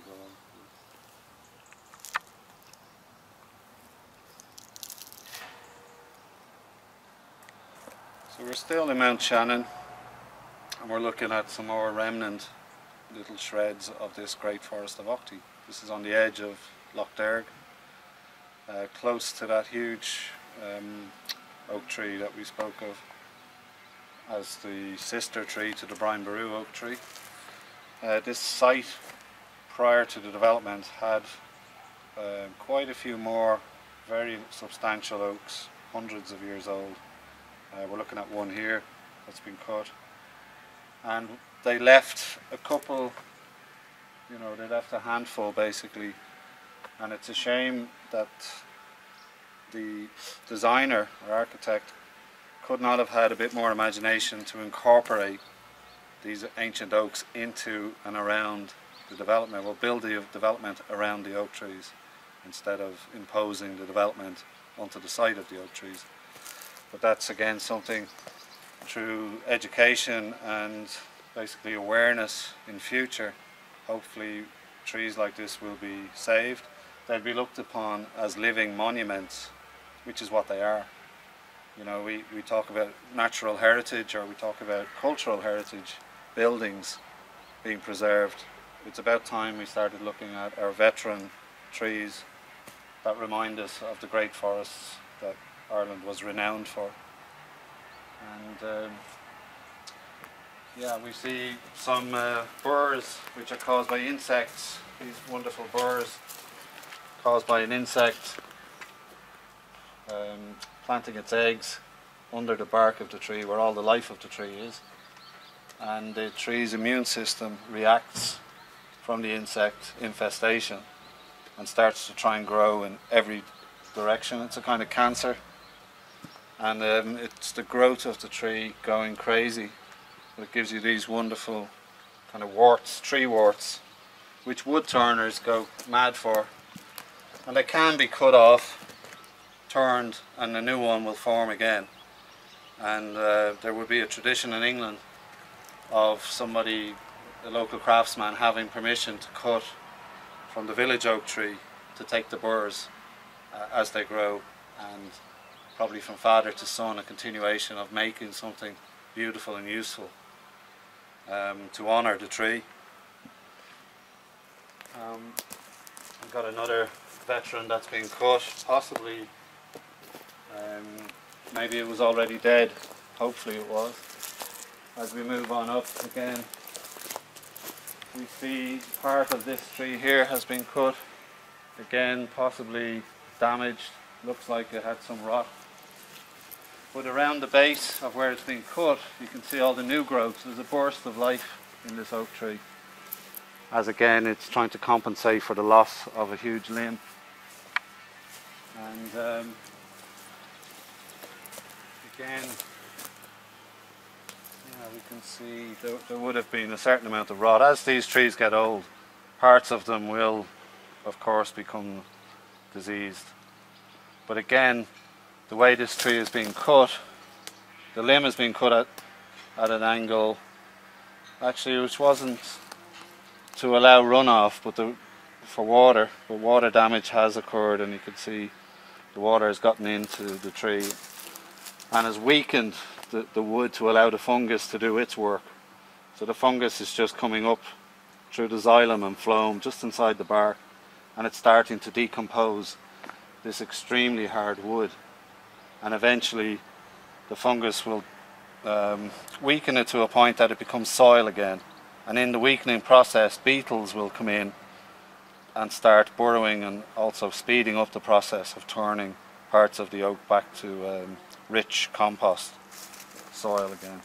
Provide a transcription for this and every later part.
go on. So we're still in Mount Shannon, and we're looking at some more remnant little shreds of this Great Forest of Aughty. This is on the edge of Lough Derg, close to that huge oak tree that we spoke of as the sister tree to the Brian Boru oak tree. This site, prior to the development, had quite a few more very substantial oaks, hundreds of years old. We're looking at one here that's been cut, and they left a couple, you know, they left a handful basically, and it's a shame that the designer or architect could not have had a bit more imagination to incorporate these ancient oaks into and around the development. We'll build the development around the oak trees instead of imposing the development onto the site of the oak trees. But that's again something through education and basically awareness in future, hopefully trees like this will be saved. They'll be looked upon as living monuments, which is what they are. You know, we talk about natural heritage, or we talk about cultural heritage, buildings being preserved. It's about time we started looking at our veteran trees that remind us of the great forests that Ireland was renowned for. And yeah, we see some burrs which are caused by insects, these wonderful burrs caused by an insect planting its eggs under the bark of the tree where all the life of the tree is, and the tree's immune system reacts from the insect infestation and starts to try and grow in every direction. It's a kind of cancer, and it's the growth of the tree going crazy. It gives you these wonderful kind of warts, tree warts, which wood turners go mad for, and they can be cut off, turned, and a new one will form again. And there would be a tradition in England of somebody, a local craftsman, having permission to cut from the village oak tree to take the burrs as they grow, and probably from father to son a continuation of making something beautiful and useful to honour the tree. We've got another veteran that's been cut, possibly maybe it was already dead, hopefully it was. As we move on up again, we see part of this tree here has been cut, again possibly damaged, looks like it had some rot. But around the base of where it's been cut, you can see all the new growth. There's a burst of life in this oak tree, as again it's trying to compensate for the loss of a huge limb. And again, we can see there would have been a certain amount of rot. As these trees get old, parts of them will of course become diseased. But again, the way this tree is being cut, the limb is being cut at an angle, actually, which wasn't to allow runoff, but for water. But water damage has occurred, and you can see the water has gotten into the tree and has weakened the wood to allow the fungus to do its work. So the fungus is just coming up through the xylem and phloem just inside the bark, and it's starting to decompose this extremely hard wood, and eventually the fungus will weaken it to a point that it becomes soil again, and in the weakening process beetles will come in and start burrowing and also speeding up the process of turning parts of the oak back to rich compost soil again.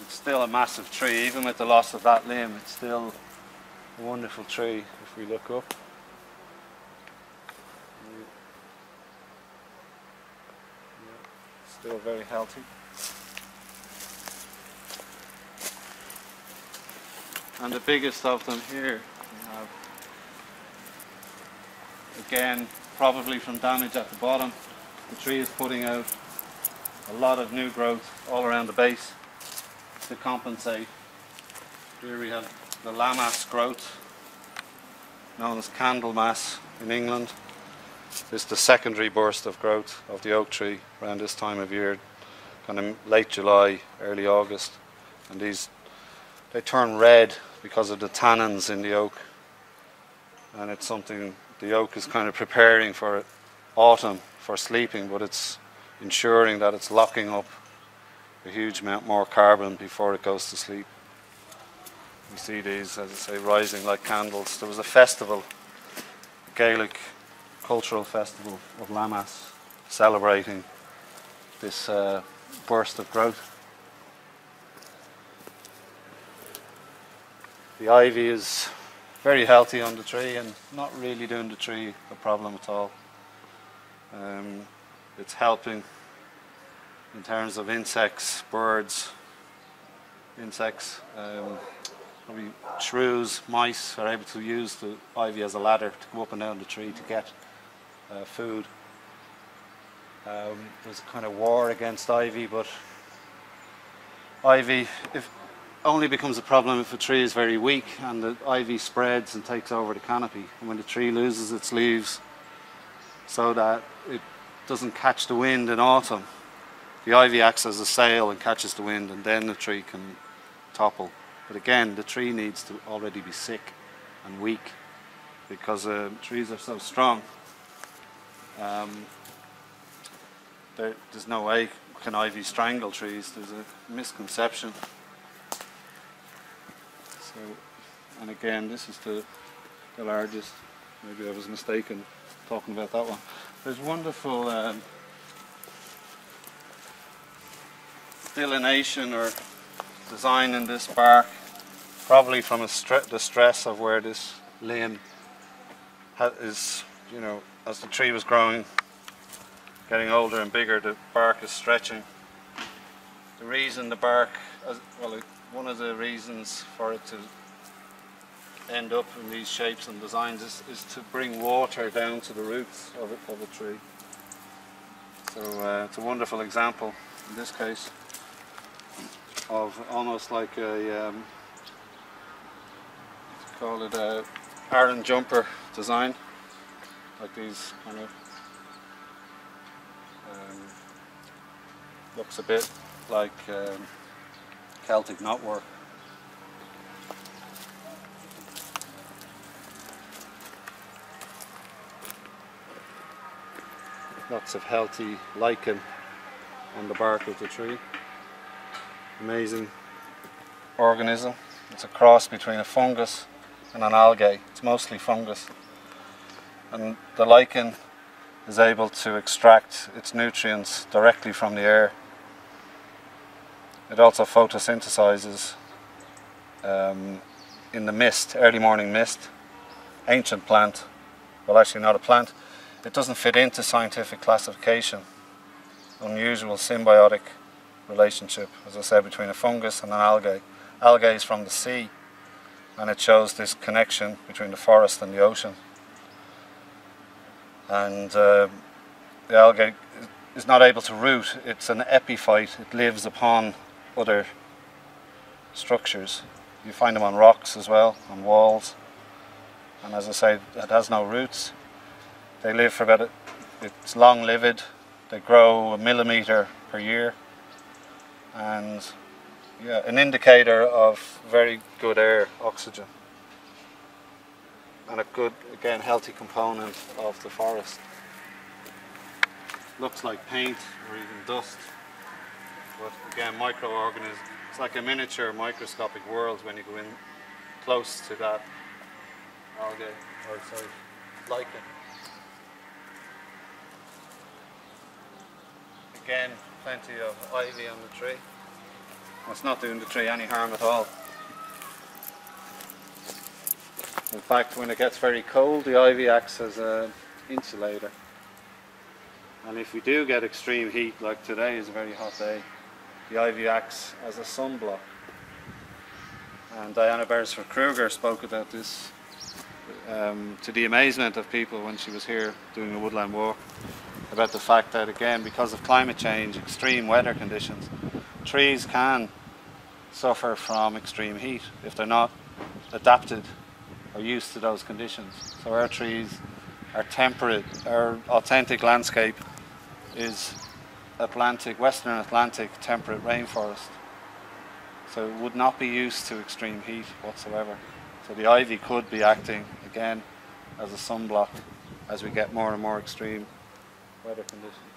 It's still a massive tree, even with the loss of that limb. It's still a wonderful tree if we look up. Still very healthy. And the biggest of them here we have, again, probably from damage at the bottom. The tree is putting out a lot of new growth all around the base to compensate. Here we have the Lamass growth, known as Candlemas in England. This is the secondary burst of growth of the oak tree around this time of year, kind of late July, early August. And they turn red because of the tannins in the oak. And it's something the oak is kind of preparing for autumn, for sleeping, but it's ensuring that it's locking up a huge amount more carbon before it goes to sleep. You see these, as I say, rising like candles. There was a festival, a Gaelic cultural festival of Lammas, celebrating this burst of growth. The ivy is very healthy on the tree and not really doing the tree a problem at all. It's helping in terms of insects, birds, probably shrews, mice are able to use the ivy as a ladder to go up and down the tree to get food. There's a kind of war against ivy, but ivy only becomes a problem if a tree is very weak and the ivy spreads and takes over the canopy. And when the tree loses its leaves so that it doesn't catch the wind in autumn, the ivy acts as a sail and catches the wind, and then the tree can topple. But again, the tree needs to already be sick and weak, because trees are so strong. There's no way can ivy strangle trees. There's a misconception. So, and again, this is the largest. Maybe I was mistaken talking about that one. There's wonderful delineation or design in this bark, probably from the stress of where this limb is, you know, as the tree was growing, getting older and bigger, the bark is stretching. The reason the bark, one of the reasons for it to end up in these shapes and designs is to bring water down to the roots of a tree. So it's a wonderful example in this case of almost like a call it a Aaron jumper design, like these kind of looks a bit like Celtic knotwork. Lots of healthy lichen on the bark of the tree. Amazing organism. It's a cross between a fungus and an algae. It's mostly fungus. And the lichen is able to extract its nutrients directly from the air. It also photosynthesizes in the mist, early morning mist. Ancient plant, well, actually not a plant. It doesn't fit into scientific classification. Unusual symbiotic relationship, as I said, between a fungus and an algae. Algae is from the sea, and it shows this connection between the forest and the ocean. And the algae is not able to root. It's an epiphyte. It lives upon other structures. You find them on rocks as well, on walls. And as I say, it has no roots. They live for about, it's long-lived. They grow 1 millimeter per year. And yeah, an indicator of very good air, oxygen. And a good, again, healthy component of the forest. Looks like paint or even dust. But again, microorganisms. It's like a miniature microscopic world when you go in close to that algae, or sorry, lichen. Again, plenty of ivy on the tree. It's not doing the tree any harm at all. In fact, when it gets very cold, the ivy acts as an insulator. And if we do get extreme heat, like today is a very hot day, the ivy acts as a sunblock. And Diana Beresford-Kruger spoke about this to the amazement of people when she was here doing a woodland walk, about the fact that, again, because of climate change, extreme weather conditions, trees can suffer from extreme heat if they're not adapted or used to those conditions. So our trees are temperate. Our authentic landscape is Western Atlantic temperate rainforest. So it would not be used to extreme heat whatsoever. So the ivy could be acting again as a sunblock as we get more and more extreme weather conditions.